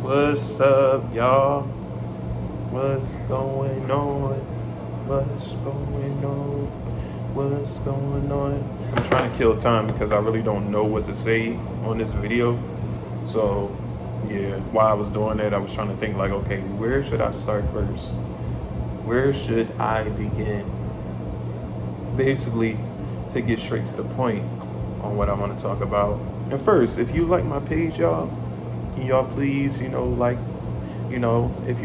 What's up, y'all? What's going on? What's going on? What's going on? I'm trying to kill time because I really don't know what to say on this video. So, yeah, while I was doing that, I was trying to think like, okay, where should I start first? Where should I begin? Basically, to get straight to the point on what I want to talk about. And first, if you like my page, y'all, can y'all please, if you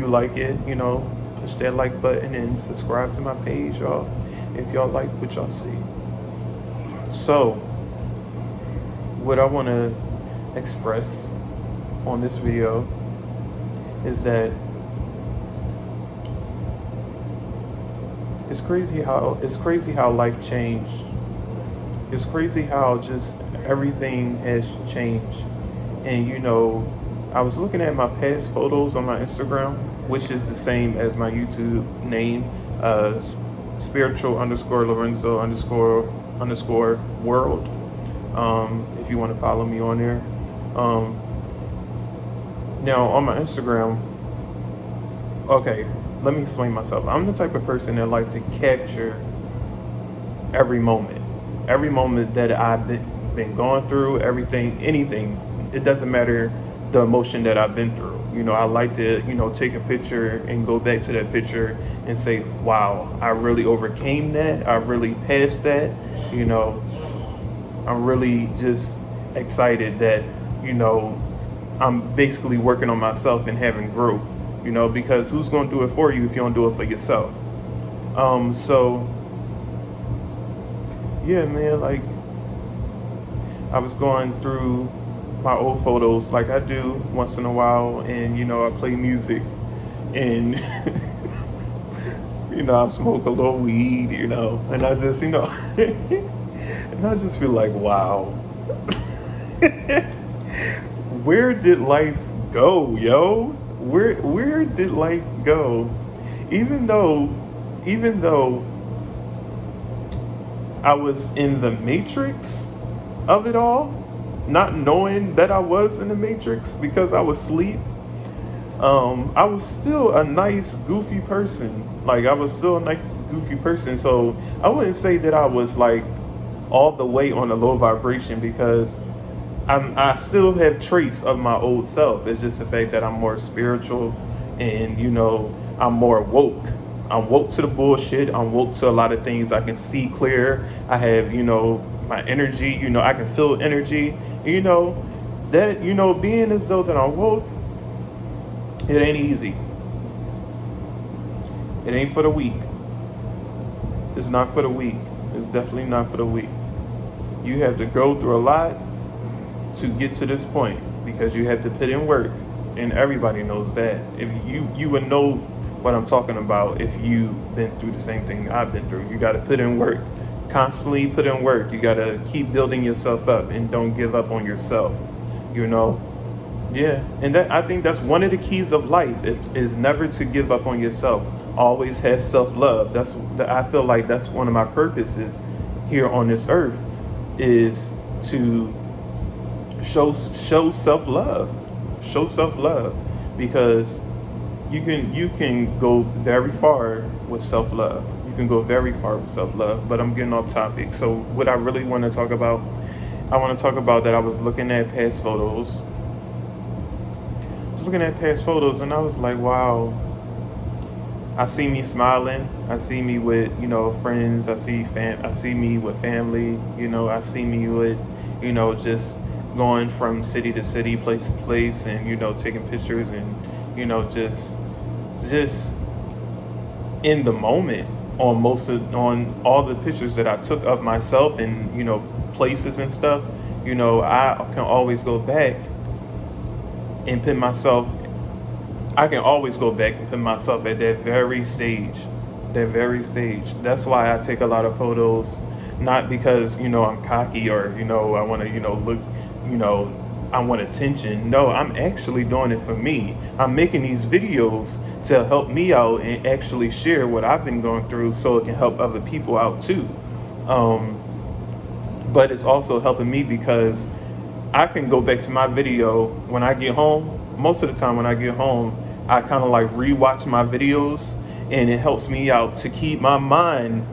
like it, push that like button and subscribe to my page, y'all, if y'all like what y'all see. So, what I want to express on this video is that it's crazy how life changed. It's crazy how just everything has changed. And I was looking at my past photos on my Instagram, which is the same as my YouTube name, spiritual underscore Lorenzo underscore world. If you want to follow me on there. Now on my Instagram, okay, let me explain myself. I'm the type of person that like to capture every moment that I've been going through, anything. It doesn't matter the emotion that I've been through. I like to, take a picture and go back to that picture and say, wow, I really overcame that. I really passed that. I'm really just excited that, I'm basically working on myself and having growth, because who's going to do it for you if you don't do it for yourself? So yeah, man, like I was going through my old photos like I do once in a while, and I play music and I smoke a little weed, and I just and I just feel like, wow. Where did life go, yo? Where did life go? Even though I was in the matrix of it all, not knowing that I was in the matrix because I was asleep, I was still a nice, goofy person. Like, I was still a nice, goofy person. So I wouldn't say that I was like all the way on a low vibration, because I still have traits of my old self. It's just the fact that I'm more spiritual and, I'm more woke. I'm woke to the bullshit. I'm woke to a lot of things. I can see clear. I have, my energy, I can feel energy. That, being as though that I'm woke, it ain't easy. It ain't for the weak. It's not for the weak. It's definitely not for the weak. You have to go through a lot to get to this point, because you have to put in work, and everybody knows that. If you would know what I'm talking about if you've been through the same thing I've been through. You got to put in work, constantly put in work. You got to keep building yourself up and don't give up on yourself. Yeah, and I think that's one of the keys of life, is never to give up on yourself. Always have self-love. I feel like that's one of my purposes here on this earth, is to show self-love. Show self-love, because you can go very far with self-love. You can go very far with self-love, but I'm getting off topic. So what I really want to talk about, I want to talk about that I was looking at past photos. And I was like, wow. I see me smiling. I see me with, friends. I see me with family. I see me with, just going from city to city, place to place, and, taking pictures and, just in the moment on all the pictures that I took of myself and, places and stuff. I can always go back and put myself at that very stage. That's why I take a lot of photos, not because, I'm cocky or, I want to, look, I want attention. No, I'm actually doing it for me. I'm making these videos to help me out and actually share what I've been going through, so it can help other people out too. But it's also helping me because I can go back to my video when I get home. Most of the time when I get home, I kind of like rewatch my videos, and it helps me out to keep my mind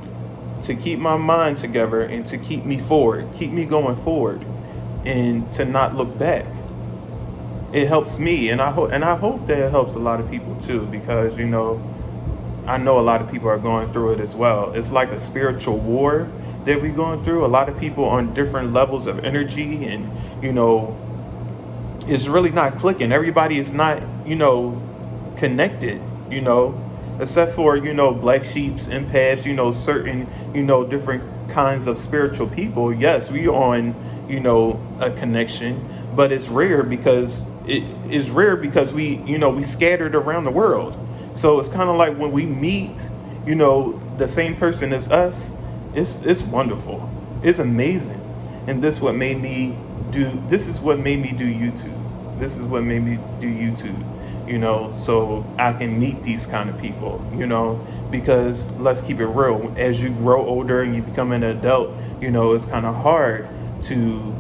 together and to keep me forward, keep me going forward, and to not look back. It helps me, and I hope that it helps a lot of people too, because I know a lot of people are going through it as well. It's like a spiritual war that we're going through. A lot of people on different levels of energy, and it's really not clicking. Everybody is not connected. Except for black sheeps, empaths, certain different kinds of spiritual people. Yes, we on a connection, but it's rare because we scattered around the world. So it's kind of like when we meet the same person as us, it's wonderful, it's amazing. And this is what made me do YouTube. This is what made me do YouTube, so I can meet these kind of people, because let's keep it real. As you grow older and you become an adult, it's kind of hard to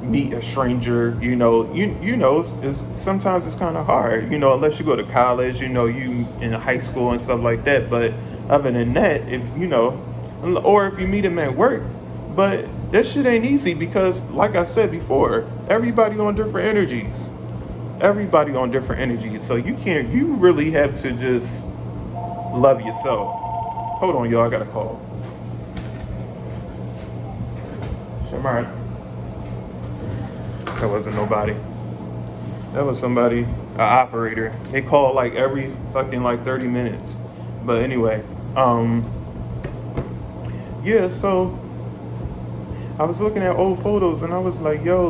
meet a stranger. It's sometimes it's kind of hard, unless you go to college, you in high school and stuff like that. But other than that, if or if you meet them at work, but that shit ain't easy because, like I said before, everybody on different energies. So you really have to just love yourself. Hold on, y'all, I got a call. Shamar. That wasn't nobody. That was somebody, an operator. They call like every fucking 30 minutes. But anyway, yeah, so I was looking at old photos and I was like, yo,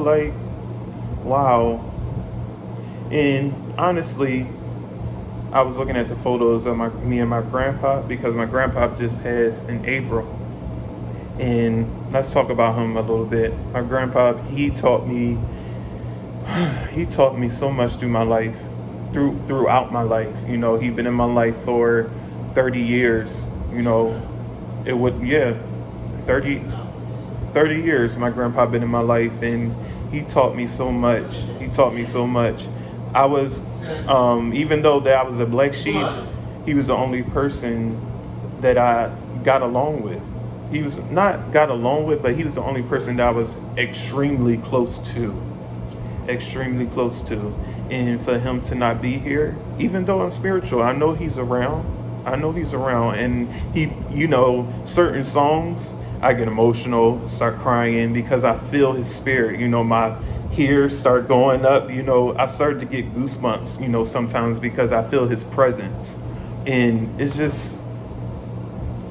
wow. And honestly, I was looking at the photos of me and my grandpa, because my grandpa just passed in April. And let's talk about him a little bit. My grandpa, he taught me so much through my life, throughout my life. He'd been in my life for 30 years. 30 years my grandpa been in my life, and he taught me so much. I was, even though that I was a black sheep, he was the only person that I got along with. He was not got along with, but he was the only person that I was extremely close to. And for him to not be here, even though I'm spiritual, I know he's around. And he, certain songs, I get emotional, start crying because I feel his spirit. My hairs start going up. I start to get goosebumps, sometimes because I feel his presence. And it's just,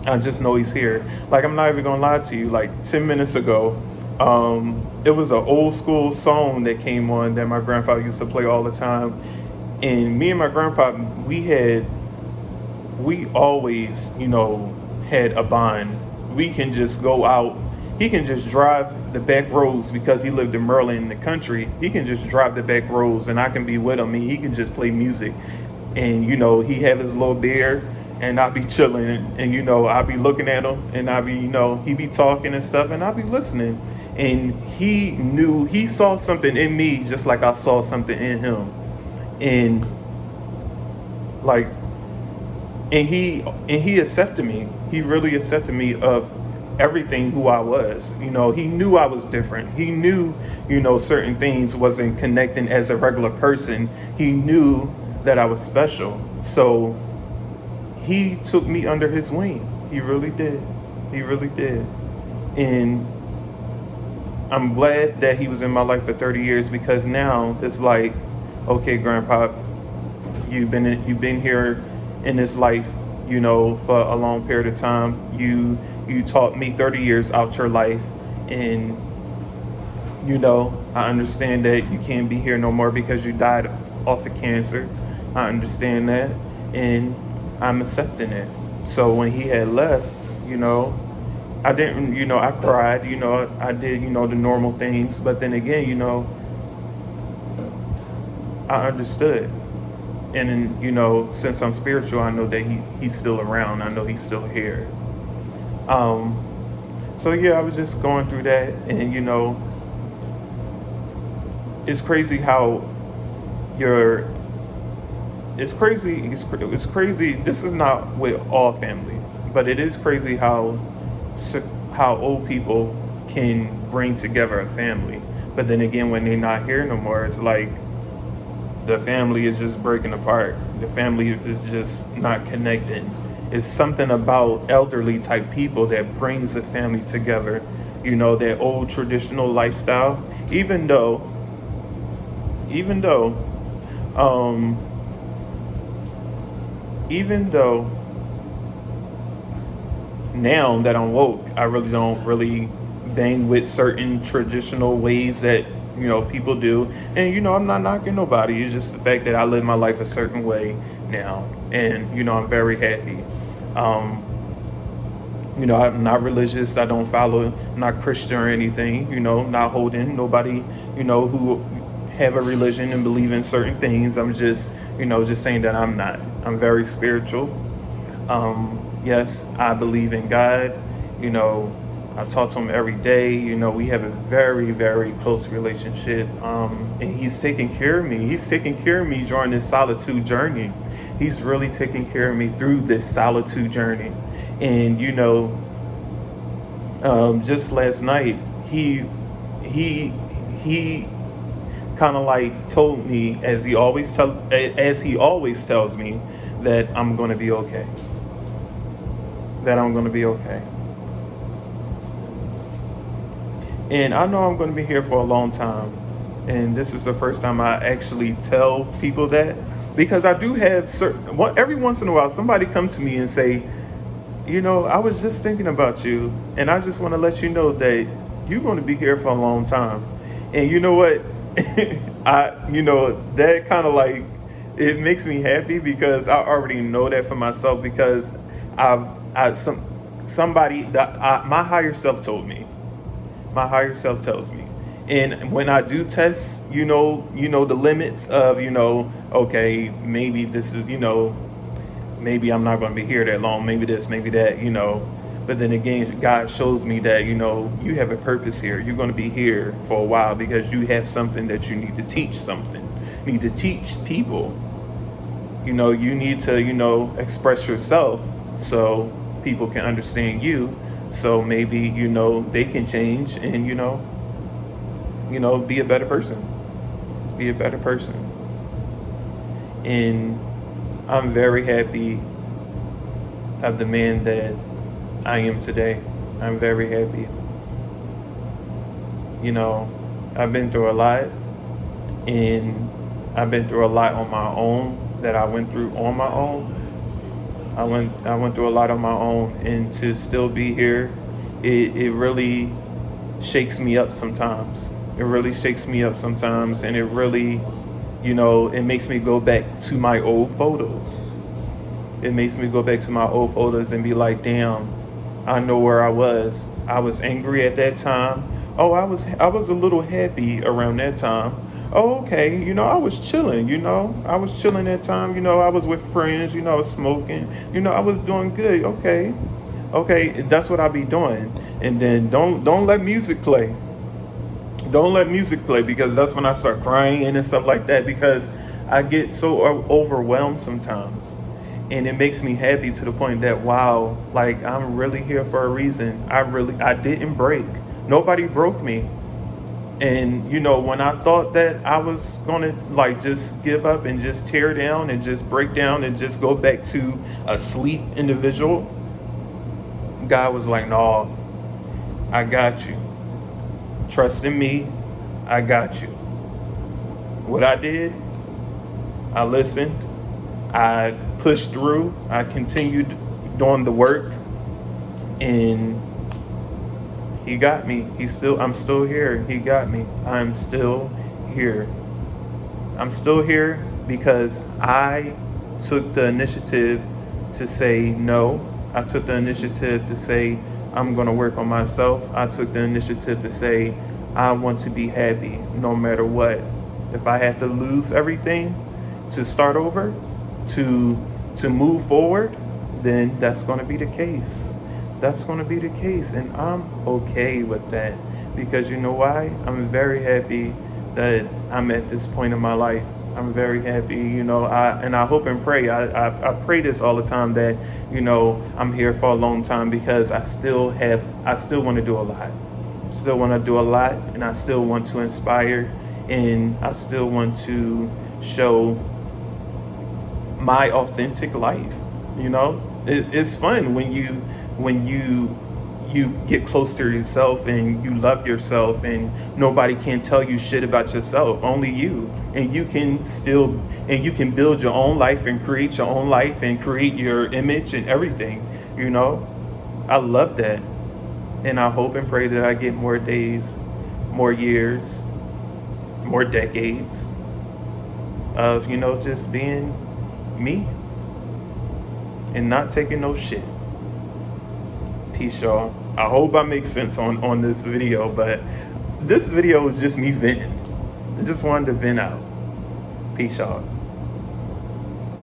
I just know he's here. I'm not even gonna lie to you. 10 minutes ago, it was an old school song that came on that my grandpa used to play all the time. And me and my grandpa, we always, had a bond. We can just go out. He can just drive the back roads because he lived in Maryland in the country. He can just drive the back roads and I can be with him and he can just play music. And, he have his little beer and I'll be chilling and, I'll be looking at him and I'll be, he be talking and stuff and I'll be listening. And he saw something in me just like I saw something in him. And he accepted me. He really accepted me of everything who I was. He knew I was different. He knew, certain things wasn't connecting as a regular person. He knew that I was special. So he took me under his wing. He really did. And I'm glad that he was in my life for 30 years because now it's like, okay, Grandpa, you've been here in this life, for a long period of time. You taught me 30 years out your life, and I understand that you can't be here no more because you died off of cancer. I understand that, and I'm accepting it. So when he had left, I didn't, I cried, I did, the normal things, but then again, I understood. And then, since I'm spiritual, I know that he's still around. I know he's still here. So yeah, I was just going through that, and it's crazy how you're it's crazy. This is not with all families, but it is crazy how old people can bring together a family. But then again, when they're not here no more, it's like the family is just breaking apart. The family is just not connecting. It's something about elderly type people that brings a family together. That old traditional lifestyle. Even though, um, even though now that I'm woke, I really don't really bang with certain traditional ways that people do. And I'm not knocking nobody. It's just the fact that I live my life a certain way now, and I'm very happy. Um, I'm not religious. I don't follow, not Christian or anything. Not holding nobody. Who have a religion and believe in certain things. I'm just saying that I'm not. I'm very spiritual. Yes, I believe in God. You know, I talk to him every day. We have a very, very close relationship. And he's taking care of me. He's taking care of me during this solitude journey. He's really taking care of me through this solitude journey. And just last night, he he kind of like told me, as he always tells me, that I'm going to be okay. That I'm going to be okay. And I know I'm going to be here for a long time. And this is the first time I actually tell people that, because I do have every once in a while somebody come to me and say, I was just thinking about you, and I just want to let you know that you're going to be here for a long time. And you know what? That kind of like, it makes me happy because I already know that for myself, because I've, I, some, somebody that my higher self told me. My higher self tells me. And when I do test, the limits of, okay, maybe this is, maybe I'm not going to be here that long, maybe this, maybe that. But then again, God shows me that, you have a purpose here. You're going to be here for a while because you have something that you need to teach something. You need to teach people. You need to, express yourself so people can understand you. So maybe, they can change and, be a better person. Be a better person. And I'm very happy of the man that I am today. I'm very happy. I've been through a lot, and I've been through a lot on my own that I went through on my own. I went through a lot on my own, and to still be here, it really shakes me up sometimes. It really shakes me up sometimes, and it really, it makes me go back to my old photos. It makes me go back to my old photos and be like, damn, I know where I was. I was angry at that time. Oh, I was a little happy around that time. Oh, okay, I was chilling, I was chilling that time, I was with friends, I was smoking, I was doing good. Okay. Okay, that's what I be doing. And then don't let music play. Don't let music play, because that's when I start crying and stuff like that, because I get so overwhelmed sometimes. And it makes me happy to the point that, wow, like, I'm really here for a reason. I didn't break. Nobody broke me. And when I thought that I was gonna like just give up and just tear down and just break down and just go back to a sleep individual, God was like, no, I got you. Trust in me. I got you. What I did, I listened. I pushed through. I continued doing the work, and he got me. I'm still here. He got me. I'm still here. I'm still here because I took the initiative to say no. I took the initiative to say I'm going to work on myself. I took the initiative to say I want to be happy no matter what. If I have to lose everything to start over, to move forward, then that's going to be the case. That's going to be the case, and I'm okay with that, because you know why? I'm very happy that I'm at this point in my life. I'm very happy, I hope and pray. I pray this all the time that, I'm here for a long time because I still want to do a lot. Still want to do a lot, and I still want to inspire, and I still want to show my authentic life. It's fun when you get close to yourself and you love yourself, and nobody can tell you shit about yourself, only you. And you can build your own life and create your own life and create your image and everything. I love that, and I hope and pray that I get more days, more years, more decades of just being me and not taking no shit. Peace, y'all. I hope I make sense on this video, but this video is just me venting. I just wanted to vent out. Peace, y'all.